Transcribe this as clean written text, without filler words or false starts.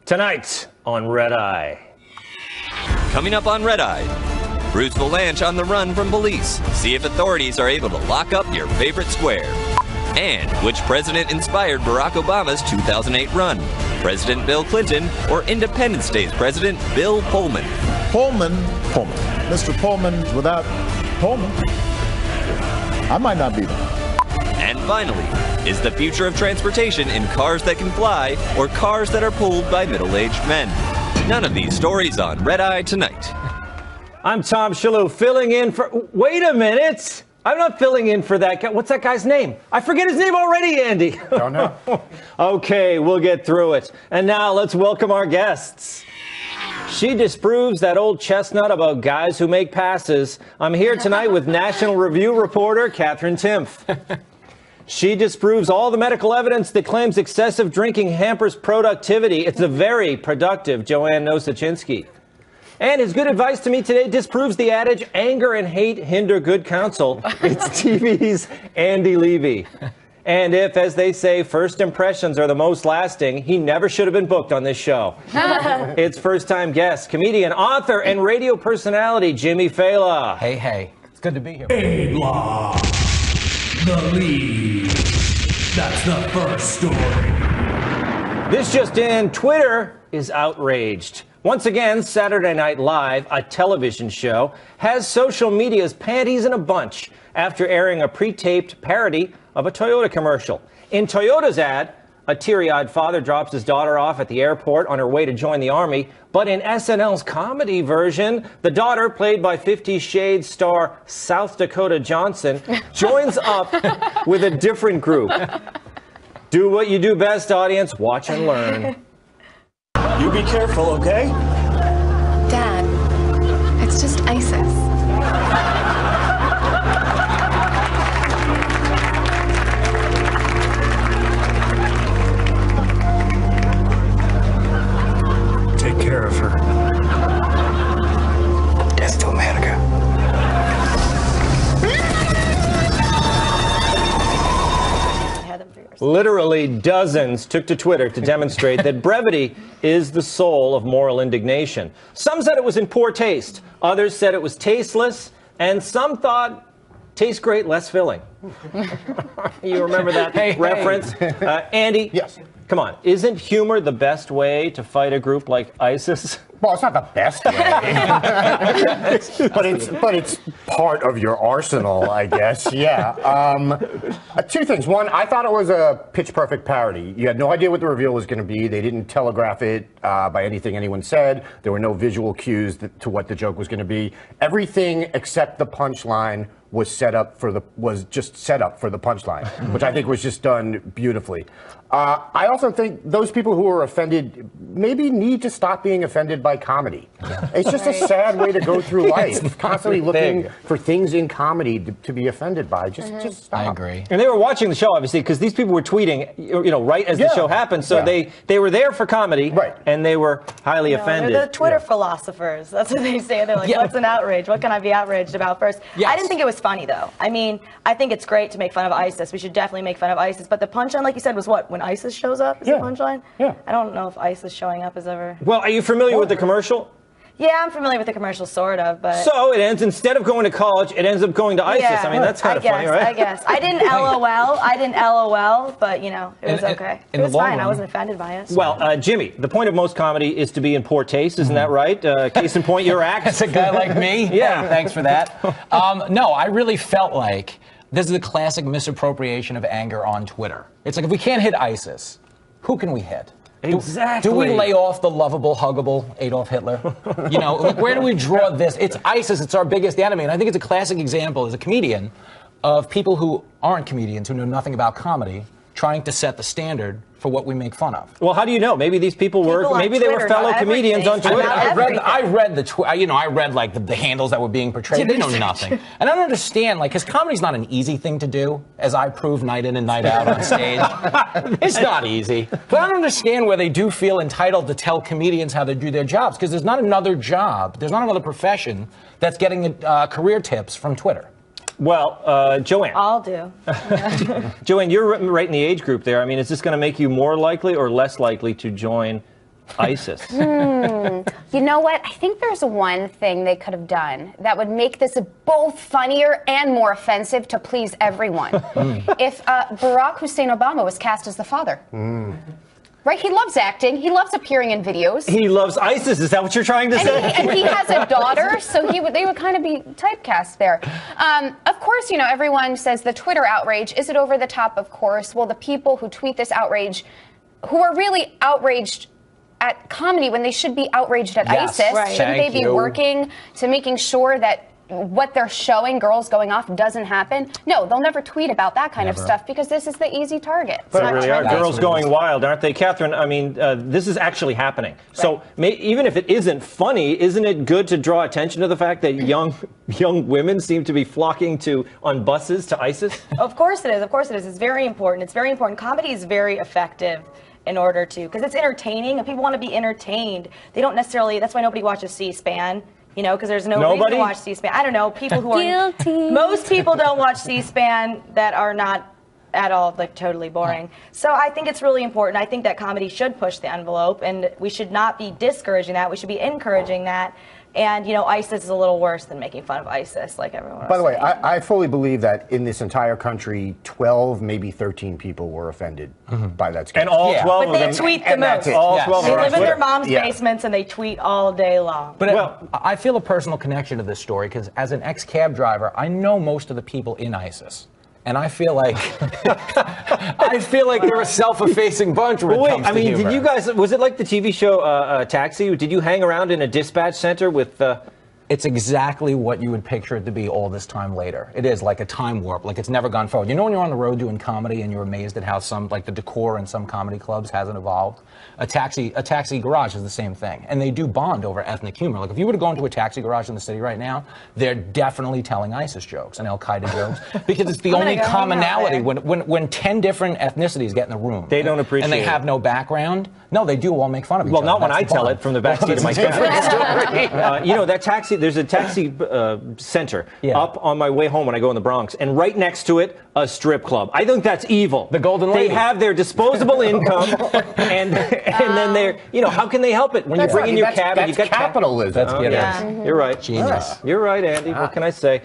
Tonight on Red Eye. Coming up on Red Eye, Bruce Valanche on the run from police. See if authorities are able to lock up your favorite square. And which president inspired Barack Obama's 2008 run? President Bill Clinton or Independence Day's President Bill Pullman? Pullman. Mr. Pullman, without Pullman, I might not be there. And finally, is the future of transportation in cars that can fly or cars that are pulled by middle-aged men? None of these stories on Red Eye tonight. I'm Tom Shalhoub filling in for... Wait a minute! I'm not filling in for that guy. What's that guy's name? I forget his name already, Andy. Don't know. Okay, we'll get through it. And now let's welcome our guests. She disproves that old chestnut about guys who make passes. I'm here tonight with National Review reporter Katherine Timpf. She disproves all the medical evidence that claims excessive drinking hampers productivity. It's a very productive Joanne Nosachinski. And his good advice to me today disproves the adage, anger and hate hinder good counsel. It's TV's Andy Levy. And if, as they say, first impressions are the most lasting, he never should have been booked on this show. It's first-time guest, comedian, author, and radio personality, Jimmy Fallon. Hey. It's good to be here. A-Block. The lead. That's the first story. This just in, Twitter is outraged. Once again, Saturday Night Live, a television show, has social media's panties in a bunch after airing a pre-taped parody of a Toyota commercial. In Toyota's ad, a teary-eyed father drops his daughter off at the airport on her way to join the Army. But in SNL's comedy version, the daughter, played by 50 Shades star South Dakota Johnson, joins up with a different group. Do what you do best, audience. Watch and learn. You be careful, okay? Dad, it's just ISIS. Take care of her. Death to America. Literally dozens took to Twitter to demonstrate that brevity is the soul of moral indignation. Some said it was in poor taste. Others said it was tasteless. And some thought, tastes great, less filling. You remember that reference? Andy? Yes. Come on. Isn't humor the best way to fight a group like ISIS? Well, it's not the best way, but it's part of your arsenal, I guess. Yeah. Two things. One, I thought it was a pitch perfect parody. You had no idea what the reveal was going to be. They didn't telegraph it by anything anyone said. There were no visual cues to what the joke was going to be. Everything except the punchline was just set up for the punchline, which I think was just done beautifully. I also think those people who are offended maybe need to stop being offended by comedy. It's just a sad way to go through life, constantly looking for things in comedy to be offended by. Just stop. I agree. And they were watching the show, obviously, because these people were tweeting, right as the show happened. So they were there for comedy, right? And they were highly offended. They're the Twitter philosophers. That's what they say. They're like, what's an outrage? What can I be outraged about first? Yes. I didn't think it was funny, though. I mean, I think it's great to make fun of ISIS. We should definitely make fun of ISIS. But the punchline, like you said, was what? When ISIS shows up is the punchline? Yeah. I don't know if ISIS showing up is ever... Well, are you familiar with the commercial? Yeah, I'm familiar with the commercial, sort of, but... So it ends, instead of going to college, it ends up going to ISIS. Yeah, I mean, that's kind of funny, right? I guess. I didn't LOL, but, it was okay. It was fine. I wasn't offended by it. Well, Jimmy, the point of most comedy is to be in poor taste, isn't that right? Case in point, your act. That's a guy like me? Yeah. Thanks for that. No, I really felt like this is a classic misappropriation of anger on Twitter. It's like, if we can't hit ISIS, who can we hit? Exactly. Do we lay off the lovable, huggable Adolf Hitler? Where do we draw this? It's ISIS. It's our biggest enemy. And I think it's a classic example as a comedian of people who aren't comedians, who know nothing about comedy, trying to set the standard for what we make fun of. Well, how do you know? Maybe these people were, maybe they were fellow comedians on Twitter. I read the handles that were being portrayed. They know nothing. And I don't understand, because comedy's not an easy thing to do, as I prove night in and night out on stage. It's not easy. But I don't understand where they do feel entitled to tell comedians how to do their jobs, because there's not another job, there's not another profession that's getting career tips from Twitter. Well, Joanne. I'll do. Joanne, you're right in the age group there. I mean, is this going to make you more likely or less likely to join ISIS? You know what? I think there's one thing they could have done that would make this both funnier and more offensive to please everyone. If Barack Hussein Obama was cast as the father. Right? He loves acting. He loves appearing in videos. He loves ISIS. Is that what you're trying to say? And he has a daughter, so they would kind of be typecast there. Of course, everyone says the Twitter outrage. Is it over the top? Of course. Well, the people who tweet this outrage, who are really outraged at comedy when they should be outraged at ISIS, shouldn't they be working to making sure that what they're showing, girls going off, doesn't happen? No, they'll never tweet about that kind of stuff because this is the easy target. But it really are. Girls going wild, aren't they? Catherine, I mean, this is actually happening. Right. So even if it isn't funny, isn't it good to draw attention to the fact that young women seem to be flocking on buses to ISIS? Of course it is. Of course it is. It's very important. It's very important. Comedy is very effective in order to, because it's entertaining and people want to be entertained. They don't necessarily, that's why nobody watches C-SPAN. Because there's no reason to watch C-SPAN. I don't know, people who are guilty. Most people don't watch C-SPAN that are not at all totally boring. So I think it's really important. I think that comedy should push the envelope, and we should not be discouraging that. We should be encouraging that. And, ISIS is a little worse than making fun of ISIS, like everyone else. By the way, I fully believe that in this entire country, 12, maybe 13 people were offended by that sketch. And all 12 of them. But they tweet the most. All 12 They live in their Twitter. mom's basements and they tweet all day long. But I feel a personal connection to this story because as an ex-cab driver, I know most of the people in ISIS. And I feel like they're a self-effacing bunch when it comes to humor. Did you guys, was it like the TV show Taxi? Did you hang around in a dispatch center with... It's exactly what you would picture it to be all this time later. It is like a time warp, like it's never gone forward. When you're on the road doing comedy and you're amazed at how the decor in some comedy clubs hasn't evolved, a taxi garage is the same thing. And they do bond over ethnic humor. Like if you were to go into a taxi garage in the city right now, they're definitely telling ISIS jokes and Al-Qaeda jokes because it's the only commonality. When 10 different ethnicities get in the room. They don't appreciate and they have no background. No, they do all make fun of each other. Well, not when I tell it from the backseat of my car. That taxi, there's a taxi center up on my way home when I go in the Bronx, and right next to it, a strip club. I think that's evil. The Golden Lady. They have their disposable income, and then they're, how can they help it? When you bring in your cab and you got capitalism. You're right. Genius. You're right, Andy. What can I say?